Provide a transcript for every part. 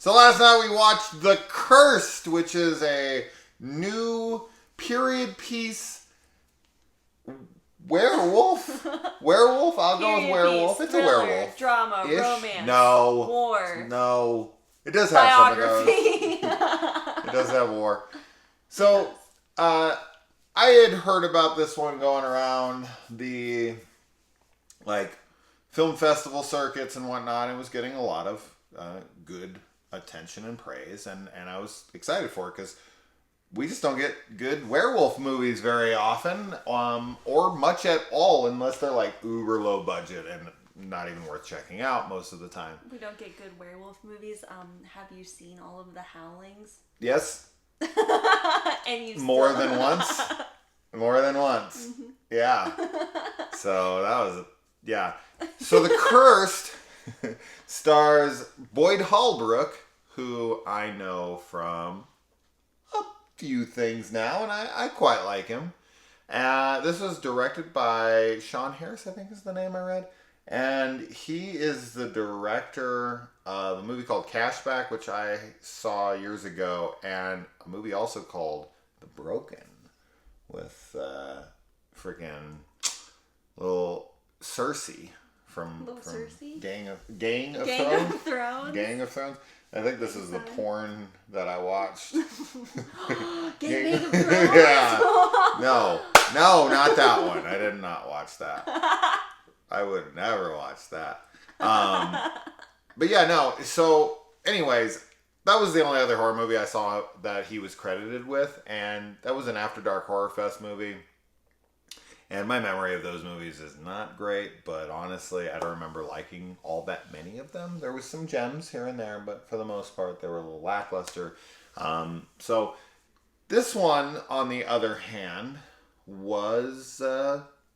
So last night we watched The Cursed, which is a new period piece werewolf. Werewolf? I'll go with Period werewolf. piece, It's thriller, a werewolf. drama, Ish? romance, No. war, No. It does have some of those. biography. It does have war. So, I had heard about this one going around the film festival circuits and whatnot. It was getting a lot of good attention and praise, and I was excited for it because we just don't get good werewolf movies very often, or much at all, unless they're like uber low budget and not even worth checking out most of the time. We don't get good werewolf movies. Have you seen all of the Howlings? Yes. And you More than once. More than once. Mm-hmm. Yeah. So that was yeah. So The Cursed stars Boyd Holbrook, who I know from a few things now, and I quite like him. This was directed by Sean Harris, I think is the name I read. And he is the director of a movie called Cashback, which I saw years ago, and a movie also called The Broken with freaking little Cersei from Cersei? Gang of Gang Thrones. of Thrones. Gang of Thrones. I think this is the porn that I watched. Gang of Thrones. Yeah. No, not that one. I did not watch that. I would never watch that. But yeah, no. So, anyways, that was the only other horror movie I saw that he was credited with, and that was an After Dark Horror Fest movie. And my memory of those movies is not great, but honestly, I don't remember liking all that many of them. There was some gems here and there, but for the most part, they were a little lackluster. So this one, on the other hand, was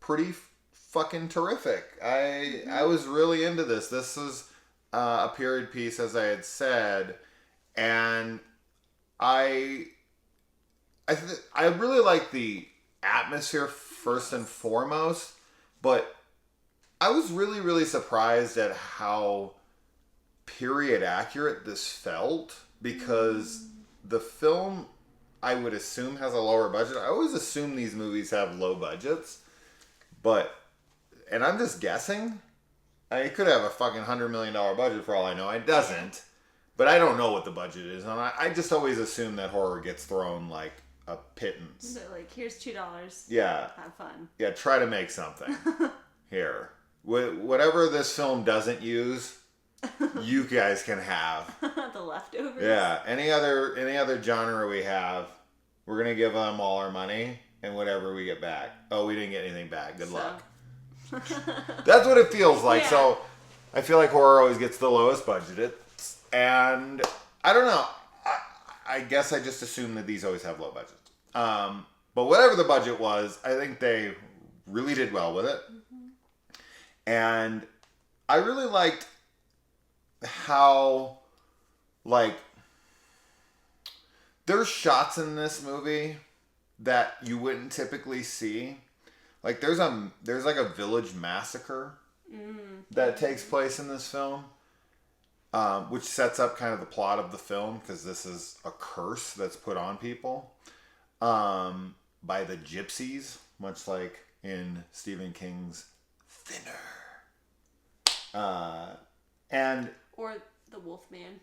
pretty fucking terrific. I was really into this. This is a period piece, as I had said, and I really like the atmosphere first and foremost, but I was really, really surprised at how period accurate this felt, because the film, I would assume, has a lower budget. I always assume these movies have low budgets, and I'm just guessing. It could have a fucking $100 million budget for all I know. It doesn't, but I don't know what the budget is, and I just always assume that horror gets thrown like a pittance. So, like, here's $2. Yeah. Have fun. Yeah, try to make something. Here. Whatever this film doesn't use, you guys can have. The leftovers. Yeah. Any other genre we have, we're going to give them all our money and whatever we get back. Oh, we didn't get anything back. Good luck. That's what it feels like. Yeah. So I feel like horror always gets the lowest budgeted. And I don't know. I guess I just assume that these always have low budgets. But whatever the budget was, I think they really did well with it. Mm-hmm. And I really liked how, there's shots in this movie that you wouldn't typically see. Like, there's like a village massacre that takes place in this film. Which sets up kind of the plot of the film, because this is a curse that's put on people by the gypsies, much like in Stephen King's Thinner. Or the Wolfman.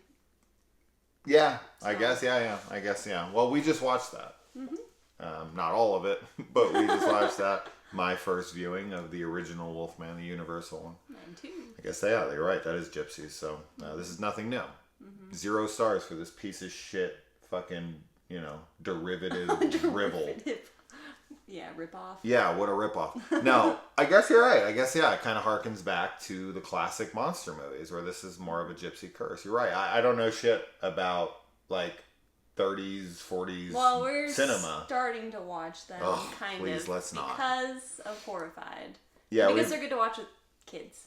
Yeah, I guess, yeah. Well, we just watched that. Mm-hmm. Not all of it, but we just watched that. My first viewing of the original Wolfman, the Universal one. Mine too. I guess you're right. That is gypsies. So this is nothing new. Mm-hmm. 0 stars for this piece of shit fucking, derivative drivel. Yeah, ripoff. Yeah, what a ripoff. No, I guess you're right. I guess, it kind of harkens back to the classic monster movies, where this is more of a gypsy curse. You're right. I don't know shit about, 30s, 40s well, we're cinema. Starting to watch them, please, let's not. Because of Horrified. Yeah, because they're good to watch with kids.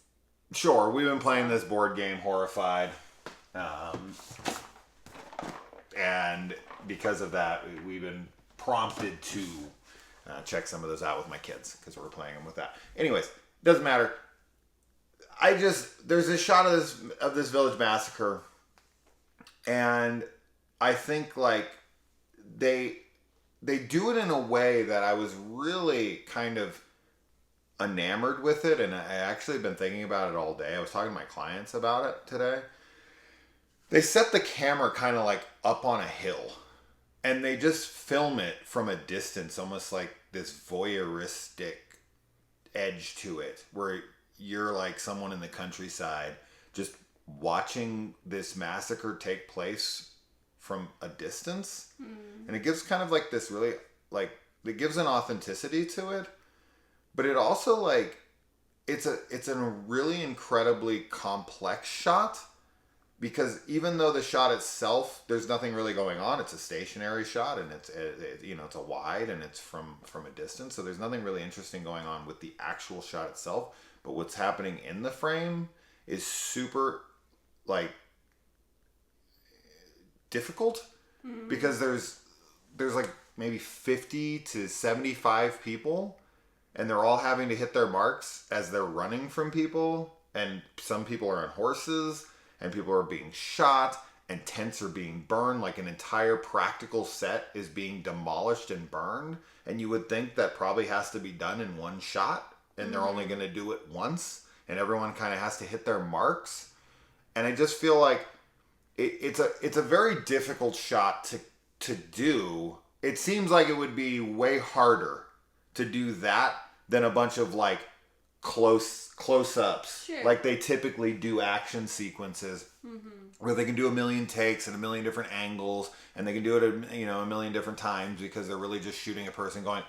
Sure, we've been playing this board game, Horrified. And because of that, we've been prompted to check some of those out with my kids, because we're playing them with that. Anyways, doesn't matter. There's a shot of this village massacre And I think like they do it in a way that I was really kind of enamored with it, and I actually been thinking about it all day. I was talking to my clients about it today. They set the camera kind of like up on a hill, and they just film it from a distance, almost like this voyeuristic edge to it, where you're like someone in the countryside just watching this massacre take place from a distance. And it gives kind of like this really like it gives an authenticity to it, but it also like it's a really incredibly complex shot, because even though the shot itself, there's nothing really going on. It's a stationary shot, and it's it's a wide, and it's from a distance, so there's nothing really interesting going on with the actual shot itself. But what's happening in the frame is super like difficult, because there's like maybe 50 to 75 people, and they're all having to hit their marks as they're running from people, and some people are on horses, and people are being shot, and tents are being burned. Like an entire practical set is being demolished and burned, and you would think that probably has to be done in one shot, and they're only going to do it once, and everyone kind of has to hit their marks. And I just feel like it's a very difficult shot to do. It seems like it would be way harder to do that than a bunch of like close-ups, sure, like they typically do action sequences, where they can do a million takes and a million different angles, and they can do it a million different times, because they're really just shooting a person going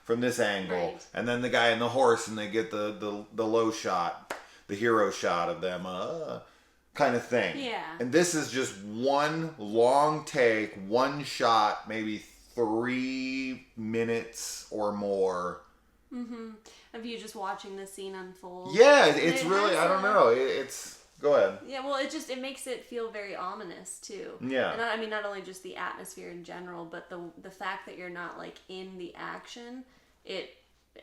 from this angle, right, and then the guy and the horse, and they get the low shot, the hero shot of them, kind of thing. Yeah. And this is just one long take, one shot, maybe 3 minutes or more. Of you just watching the scene unfold. Yeah, it's really, I don't know. It's, go ahead. Yeah, well, it makes it feel very ominous too. Yeah. And I mean, not only just the atmosphere in general, but the fact that you're not like in the action, it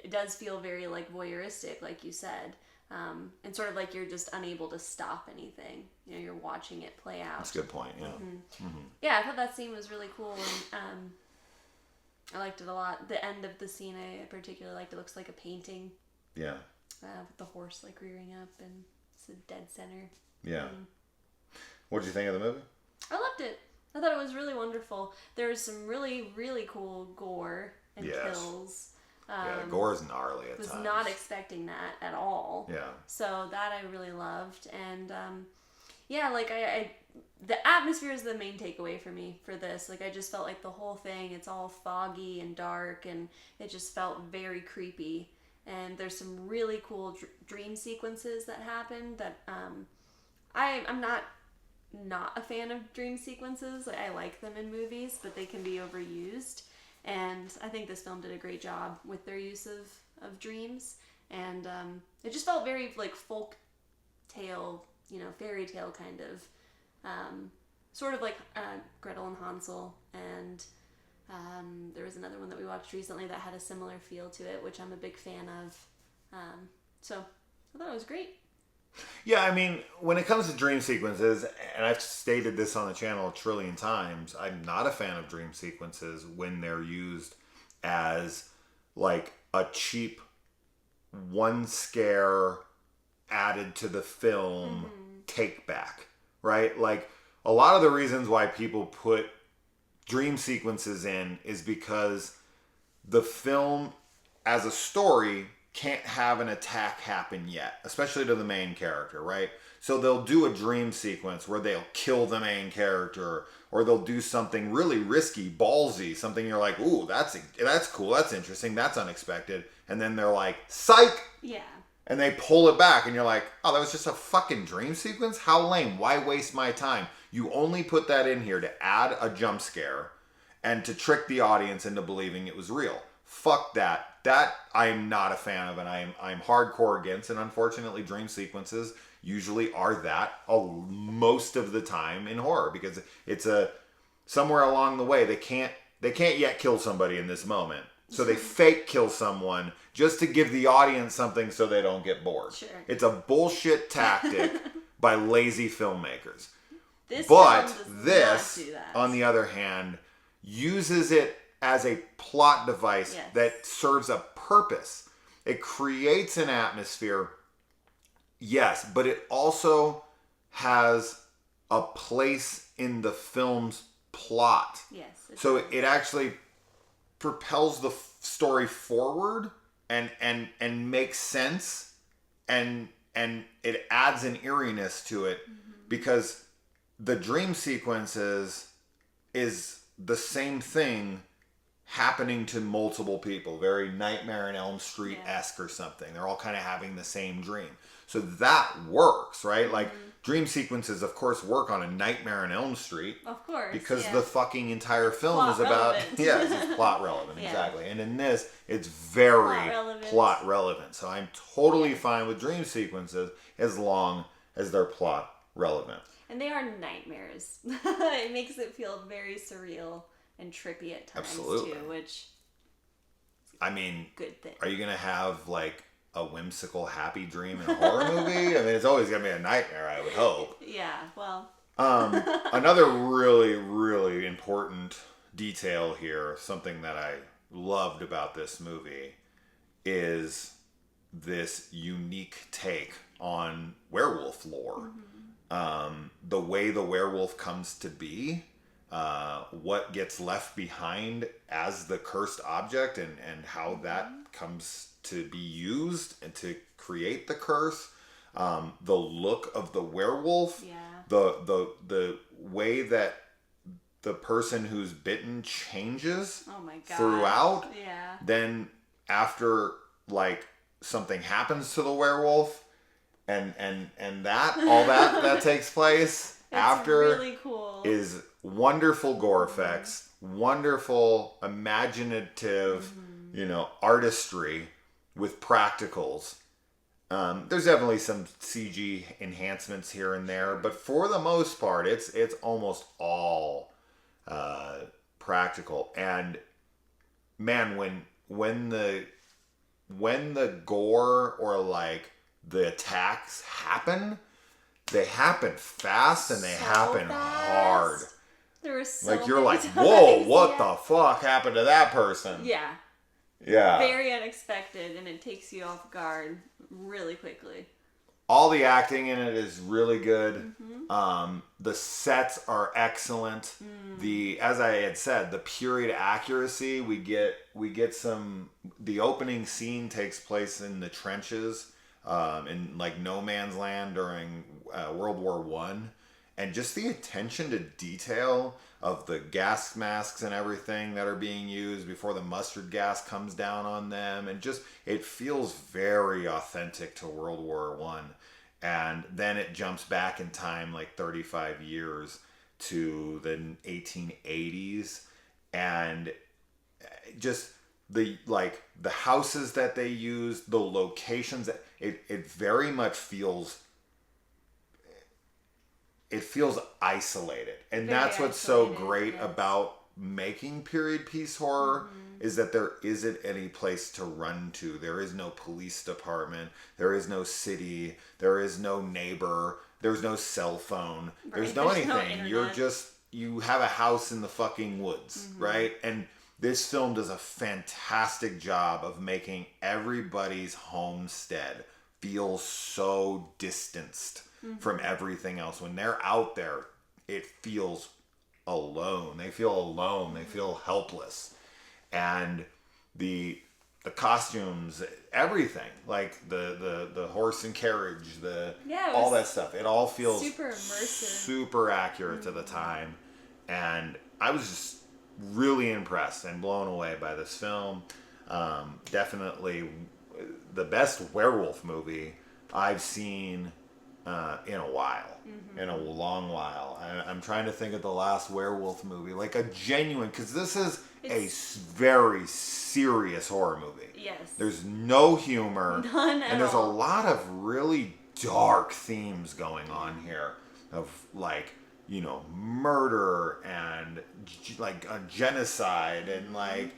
does feel very like voyeuristic, like you said. And sort of like you're just unable to stop anything. You're watching it play out. That's a good point, yeah. Yeah, I thought that scene was really cool, and I liked it a lot. The end of the scene I particularly liked. It looks like a painting. Yeah. With the horse like rearing up, and it's a dead center. Yeah. What did you think of the movie? I loved it. I thought it was really wonderful. There's some really, really cool gore and kills. Gore's gnarly at times. Was not expecting that at all. Yeah. So that I really loved, and like I the atmosphere is the main takeaway for me for this. Like I just felt like the whole thing, it's all foggy and dark, and it just felt very creepy. And there's some really cool dream sequences that happen that I'm not a fan of dream sequences. I like them in movies, but they can be overused. And I think this film did a great job with their use of dreams. And it just felt very like folk tale, fairy tale kind of. Sort of like Gretel and Hansel. And there was another one that we watched recently that had a similar feel to it, which I'm a big fan of. So I thought it was great. Yeah, I mean, when it comes to dream sequences, and I've stated this on the channel a trillion times, I'm not a fan of dream sequences when they're used as like a cheap one scare added to the film take back, right? Like a lot of the reasons why people put dream sequences in is because the film as a story can't have an attack happen yet, especially to the main character, right? So they'll do a dream sequence where they'll kill the main character, or they'll do something really risky, ballsy, something you're like, ooh, that's cool, that's interesting, that's unexpected. And then they're like, psych! Yeah. And they pull it back, and you're like, oh, that was just a fucking dream sequence? How lame. Why waste my time? You only put that in here to add a jump scare and to trick the audience into believing it was real. Fuck that. That I'm not a fan of, and I'm hardcore against. And unfortunately, dream sequences usually are that most of the time in horror, because it's somewhere along the way they can't yet kill somebody in this moment, so they fake kill someone just to give the audience something so they don't get bored. Sure. It's a bullshit tactic by lazy filmmakers. This But film does this, not do that. on the other hand, uses it as a plot device Yes. that serves a purpose. It creates an atmosphere, yes, but it also has a place in the film's plot. Yes. So it actually propels the story forward and makes sense, and it adds an eeriness to it, because the dream sequences is the same thing happening to multiple people, very Nightmare on Elm Street-esque or something. They're all kind of having the same dream. So that works, right? Like, dream sequences, of course, work on a Nightmare on Elm Street. Of course. Because the fucking entire film is about... Yeah, it's plot relevant, exactly. And in this, it's very plot relevant. So I'm totally fine with dream sequences as long as they're plot relevant. And they are nightmares. It makes it feel very surreal and trippy at times, too, which... I mean, good thing. Are you going to have, like, a whimsical happy dream in a horror movie? I mean, it's always going to be a nightmare, I would hope. Yeah, well... Another really, really important detail here, something that I loved about this movie, is this unique take on werewolf lore. The way the werewolf comes to be, what gets left behind as the cursed object, and how that comes to be used and to create the curse. The look of the werewolf, the way that the person who's bitten changes throughout. Yeah. Then after, like, something happens to the werewolf, and that all that takes place after, really cool. Is wonderful gore effects, wonderful imaginative, artistry with practicals. There's definitely some CG enhancements here and there, but for the most part, it's almost all practical. And man, when the gore or like the attacks happen, they happen fast and they happen hard. There were so like you're many like, times. whoa, what the fuck happened to that person? Yeah. Yeah. Very unexpected, and it takes you off guard really quickly. All the acting in it is really good. The sets are excellent. As I had said, the period accuracy, we get some. The opening scene takes place in the trenches, in like no man's land during World War One, and just the attention to detail of the gas masks and everything that are being used before the mustard gas comes down on them, and just it feels very authentic to World War One. And then it jumps back in time like 35 years to the 1880s, and just the houses that they use, the locations, that it very much feels isolated. And very that's what's so great about making period piece horror, is that there isn't any place to run to. There is no police department. There is no city. There is no neighbor. There's no cell phone. There's no anything. You have a house in the fucking woods, right? And this film does a fantastic job of making everybody's homestead feel so distanced from everything else. When they're out there, it feels alone. They feel alone. They feel helpless. And the costumes, everything, like the horse and carriage, all that stuff, it all feels super immersive, super accurate to the time. And I was just really impressed and blown away by this film. Definitely the best werewolf movie I've seen in a while, in a long while. I'm trying to think of the last werewolf movie, like a genuine, because this is a very serious horror movie. Yes. There's no humor. None at and there's all. a lot of really dark themes going on here of like, murder and like a genocide and like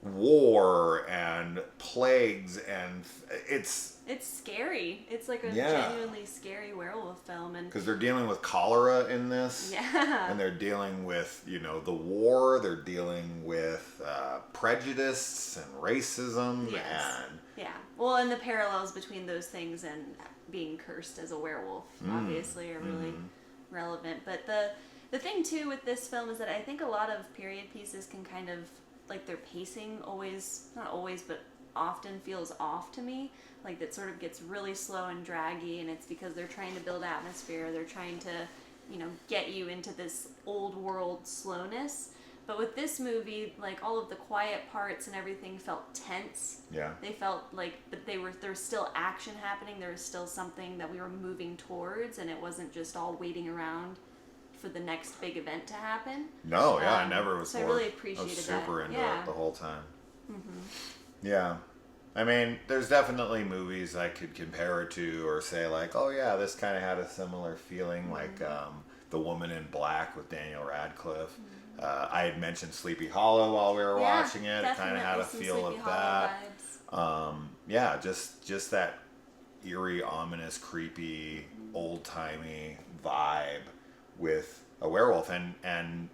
war and plagues, and it's scary. It's like a Yeah. genuinely scary werewolf film, and because they're dealing with cholera in this. yeah, And they're dealing with, the war. They're dealing with prejudice and racism. yes, And yeah. Well, and the parallels between those things and being cursed as a werewolf, obviously, are really relevant. But the thing too with this film is that I think a lot of period pieces can kind of, like, their pacing not always, but often feels off to me. Like, that sort of gets really slow and draggy, and it's because they're trying to build atmosphere. They're trying to, get you into this old world slowness. But with this movie, like, all of the quiet parts and everything felt tense. yeah. They felt like, but there was still action happening. There was still something that we were moving towards, and it wasn't just all waiting around for the next big event to happen. No, yeah, I never was So I bored. really appreciated I was super that. into Yeah. it the whole time. Yeah. I mean, there's definitely movies I could compare it to or say, like, oh, yeah, this kind of had a similar feeling, like The Woman in Black with Daniel Radcliffe. I had mentioned Sleepy Hollow while we were watching it. It kind of had a feel of that. Yeah, just that eerie, ominous, creepy, old-timey vibe with a werewolf. And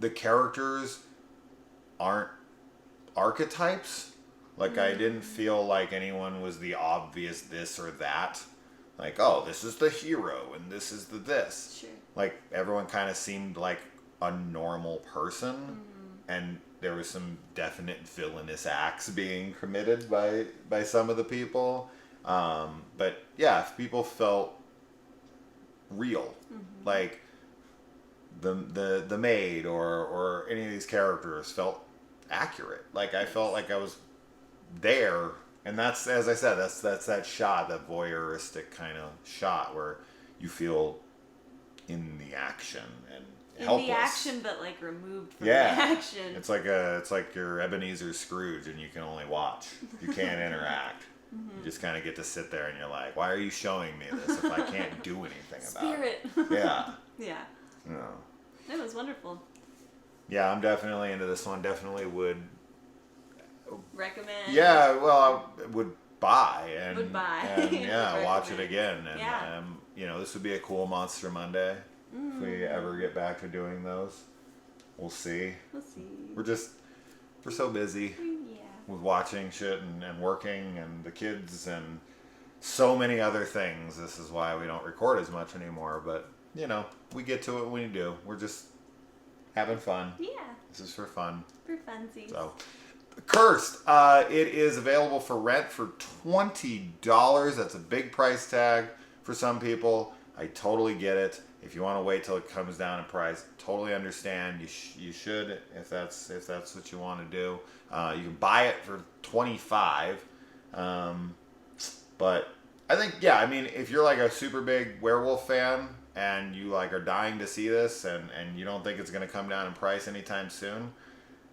the characters aren't archetypes. Like, I didn't feel like anyone was the obvious this or that. Like, oh, this is the hero and this is the this. Sure. Like, everyone kind of seemed like a normal person, and there was some definite villainous acts being committed by some of the people. But yeah, if people felt real, like the maid or any of these characters felt accurate. Like, I felt like I was there, and that's, as I said, that's that shot, that voyeuristic kind of shot where you feel in the action and helpless. In the action, but like removed from Yeah. the action. It's like you're Ebenezer Scrooge, and you can only watch. You can't interact. You just kind of get to sit there, and you're like, why are you showing me this if I can't do anything about it? Spirit. Yeah. Yeah. No. It was wonderful. Yeah, I'm definitely into this one. Definitely would. Recommend. Yeah, well, I would buy and Would buy. and yeah, Would watch it recommend. again. And Yeah. this would be a cool Monster Monday if we ever get back to doing those. We'll see. We'll see. We're so busy Yeah. with watching shit and working and the kids and so many other things. This is why we don't record as much anymore. But we get to it when we do. We're just having fun. Yeah. This is for fun. For funsies. So, Cursed. It is available for rent for $20. That's a big price tag for some people. I totally get it. If you want to wait till it comes down in price, totally understand. You should if that's what you want to do. You can buy it for $25. But I think, yeah, I mean, if you're like a super big werewolf fan and you like are dying to see this and you don't think it's going to come down in price anytime soon,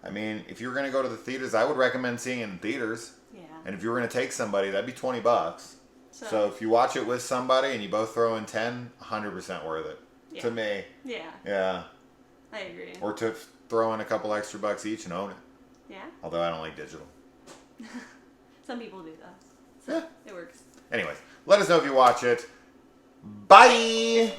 I mean, if you're going to go to the theaters, I would recommend seeing it in theaters. Yeah. And if you were going to take somebody, that'd be $20. So if you watch it with somebody and you both throw in 10, 100% worth it. Yeah. To me. Yeah. Yeah. I agree. Or to throw in a couple extra bucks each and own it. Yeah. Although I don't like digital. Some people do though. So Yeah. it works. Anyways, let us know if you watch it. Bye!